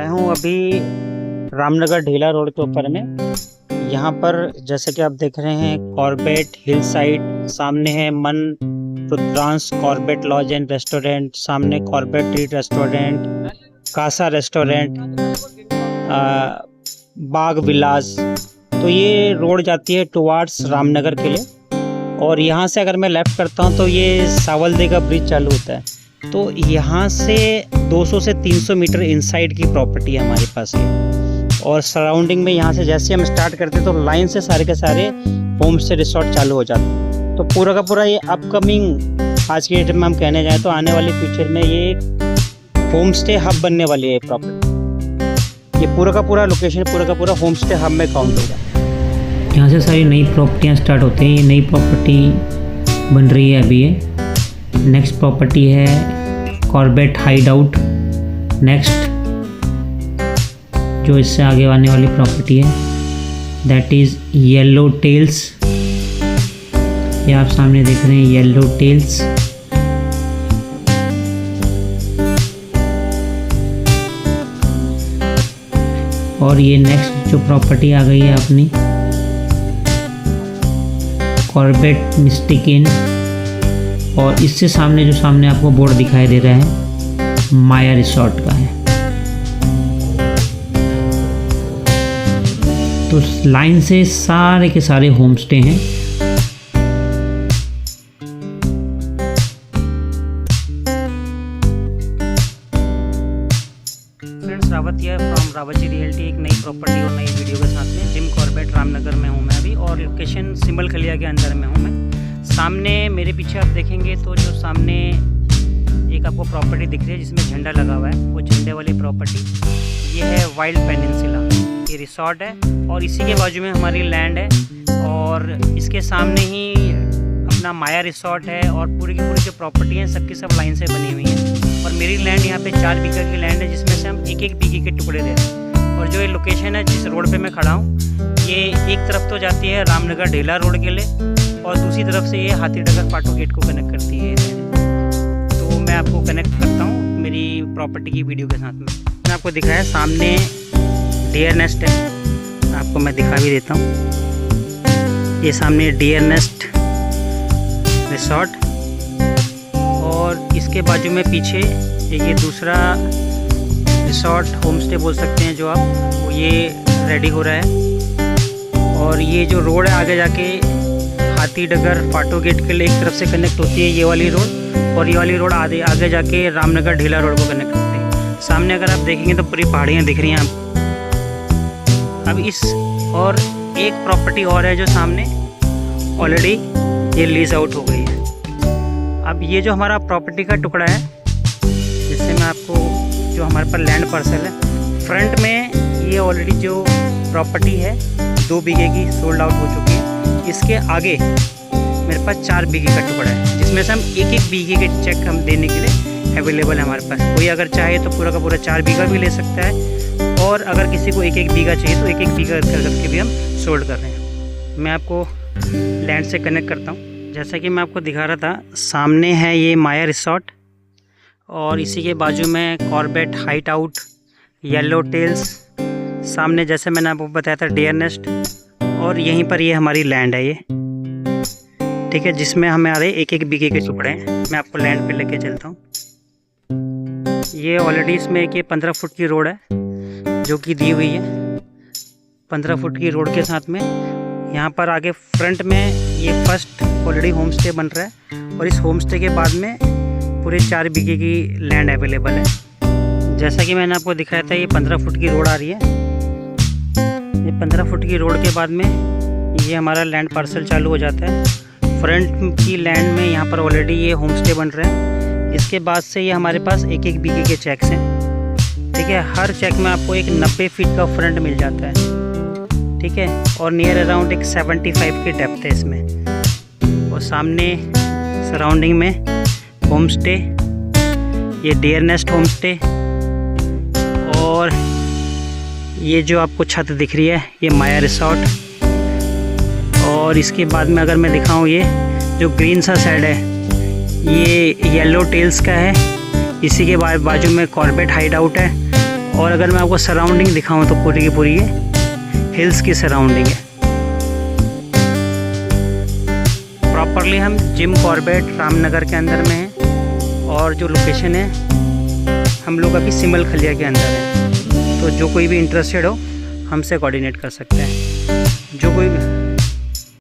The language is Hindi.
मैं हूँ अभी रामनगर ढेला रोड के ऊपर में। यहाँ पर जैसे कि आप देख रहे हैं कॉर्बेट हिल साइड, सामने है मन Rudransh Corbett lodge and restaurant, सामने Corbett treat restaurant, Casa restaurant, Bagh Vilas. तो ये रोड जाती है टुवार्ड्स रामनगर के लिए, और यहाँ से अगर मैं लेफ़्ट करता हूँ तो ये सावलदे का ब्रिज चालू होता है। तो यहाँ से 200 से 300 मीटर इनसाइड की प्रॉपर्टी है हमारे पास ये, और सराउंडिंग में यहाँ से जैसे हम स्टार्ट करते हैं तो लाइन से सारे के सारे होम स्टे रिसोर्ट चालू हो जाते हैं। तो पूरा का पूरा ये अपकमिंग आज के डेट में हम कहने जाएँ तो आने वाले फ्यूचर में ये होम स्टे हब बनने वाली है प्रॉपर्टी। ये पूरा का पूरा लोकेशन पूरा का पूरा होम स्टे हब में काउंट होगा। यहाँ से सारी नई प्रॉपर्टियाँ स्टार्ट होती हैं। ये नई प्रॉपर्टी बन रही है अभी ये। नेक्स्ट प्रॉपर्टी है कॉर्बेट हाइड आउट। नेक्स्ट जो इससे आगे आने वाली प्रॉपर्टी है दैट इज़ येलो टेल्स। ये आप सामने देख रहे हैं येलो टेल्स। और ये नेक्स्ट जो प्रॉपर्टी आ गई है अपनी कॉर्बेट मिस्टिक इन, और इससे सामने जो सामने आपको बोर्ड दिखाई दे रहा है माया रिसोर्ट का है। तो लाइन से सारे के सारे होम स्टे हैं। फ्रेंड्स, रावत हियर फ्रॉम रावची रियल्टी, एक नई प्रॉपर्टी और नई वीडियो के साथ में। जिम कॉर्बेट रामनगर में हूँ मैं अभी, और लोकेशन सिमल खलिया के अंदर में हूँ मैं। सामने मेरे पीछे आप देखेंगे तो जो सामने एक आपको प्रॉपर्टी दिख रही है जिसमें झंडा लगा हुआ है, वो झंडे वाली प्रॉपर्टी ये है वाइल्ड पेनिनसुला। ये रिसोर्ट है और इसी के बाजू में हमारी लैंड है, और इसके सामने ही अपना माया रिसोर्ट है, और पूरी की पूरी जो प्रॉपर्टी है सबकी सब लाइन से बनी हुई है। और मेरी लैंड यहाँ पे 4 बीघा की लैंड है, जिसमें से हम एक एक बीघे के टुकड़े दे रहे हैं। और जो ये लोकेशन है जिस रोड पे मैं खड़ा हूँ, ये एक तरफ तो जाती है रामनगर ढेला रोड के लिए, और दूसरी तरफ से ये हाथीडगर पाटो गेट को कनेक्ट करती है। तो मैं आपको कनेक्ट करता हूँ मेरी प्रॉपर्टी की वीडियो के साथ में। मैं आपको दिखाया सामने डियर नेस्ट है, आपको मैं दिखा भी देता हूँ। ये सामने डियर नेस्ट रिसोर्ट, और इसके बाजू में पीछे ये दूसरा रिसोर्ट होम स्टे बोल सकते हैं जो आप, वो ये रेडी हो रहा है। और ये जो रोड है आगे जाके हाथीडगर पाटो गेट के लिए एक तरफ से कनेक्ट होती है ये वाली रोड, और ये वाली रोड आगे जाके रामनगर ढेला रोड को कनेक्ट करती है। सामने अगर आप देखेंगे तो पूरी पहाड़ियाँ दिख रही हैं आप। अब इस और एक प्रॉपर्टी और है जो सामने ऑलरेडी ये लीज आउट हो गई है। अब ये जो हमारा प्रॉपर्टी का टुकड़ा है, जिससे मैं आपको जो हमारे पास लैंड पार्सल है, फ्रंट में ये ऑलरेडी जो प्रॉपर्टी है 2 बीघे की सोल्ड आउट हो चुकी है। इसके आगे मेरे पास 4 बीघे का टुकड़ा है, जिसमें से हम एक एक बीघे के चेक हम देने के लिए अवेलेबल है हमारे पास। कोई अगर चाहे तो पूरा का पूरा 4 बीघा भी ले सकता है, और अगर किसी को एक एक बीघा चाहिए तो एक एक बीघा करके भी हम सोल्ड कर रहे हैं। मैं आपको लैंड से कनेक्ट करता हूँ। जैसा कि मैं आपको दिखा रहा था, सामने है ये माया रिसोर्ट, और इसी के बाजू में Corbett hideout, yellow tails, सामने जैसे मैंने आपको बताया था डियर नेस्ट, और यहीं पर ये हमारी लैंड है ये, ठीक है, जिसमें हमें आ रहे एक एक बीघे के टुकड़े हैं। मैं आपको लैंड पे लेके चलता हूँ। ये ऑलरेडी इसमें एक 15 फुट की रोड है जो कि दी हुई है। 15 फुट की रोड के साथ में यहाँ पर आगे फ्रंट में ये फर्स्ट ऑलरेडी होम स्टे बन रहा है, और इस होम स्टे के बाद में पूरे 4 बीघे की लैंड अवेलेबल है। जैसा कि मैंने आपको दिखाया था, ये 15 फुट की रोड आ रही है। ये 15 फुट की रोड के बाद में ये हमारा लैंड पार्सल चालू हो जाता है। फ्रंट की लैंड में यहाँ पर ऑलरेडी ये होम स्टे बन रहा है। इसके बाद से ये हमारे पास एक एक बीघे के चेक्स हैं, ठीक है। हर चेक में आपको एक 90 फीट का फ्रंट मिल जाता है, ठीक है, और नियर अराउंड एक 75 की डेप्थ है इसमें। और सामने सराउंडिंग में होम स्टे, ये डियर नेस्ट होम स्टे, और ये जो आपको छत दिख रही है ये माया रिसोर्ट। और इसके बाद में अगर मैं दिखाऊं, ये जो ग्रीन सा साइड है ये येलो टेल्स का है। इसी के बाजू में कॉर्बेट हाइड आउट है, और अगर मैं आपको सराउंडिंग दिखाऊं तो पूरी की पूरी ये हिल्स की सराउंडिंग है। प्रॉपरली हम जिम कॉर्बेट रामनगर के अंदर में हैं और जो लोकेशन है हम लोग अभी सिमल खलिया के अंदर हैं। तो जो कोई भी इंटरेस्टेड हो हमसे कोऑर्डिनेट कर सकते हैं। जो कोई